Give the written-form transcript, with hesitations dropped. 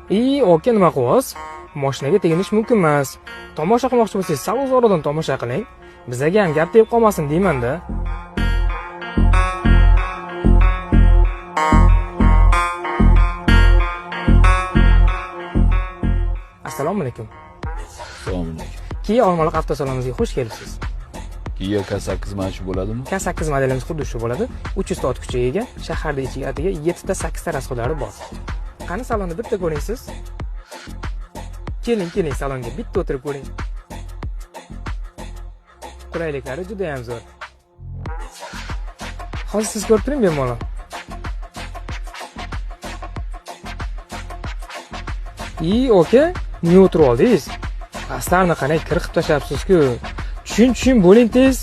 Oka, nima qilyapsiz? Mashinaga teginish mumkin emas. Tomosha qilmoqchi bo'lsangiz, salon-zorodan tomosha qiling. Bizaga ham gap tegib qolmasin deyman-da. Assalomu alaykum. Assalomu alaykum. Kia Olmaliq avtosalonimizga xush kelibsiz. Kia K8 mana shu bo'ladimi? K8 modelimiz xuddi shu bo'ladi. 300 ta ot kuchiga ega, shaharda ichiga atiga 7 ta 8 ta rasxodlari bor. Qani salonni bitta ko'ringsiz? Keling salonga bitta o'tirib ko'ring. Qulayliklari juda ham zo'r. Hozir siz ko'rib turing bemalol. Oka, nima o'tirib oldingiz? Aslarni qanday kirib tashlabsiz-ku. Tushun bo'ling tez.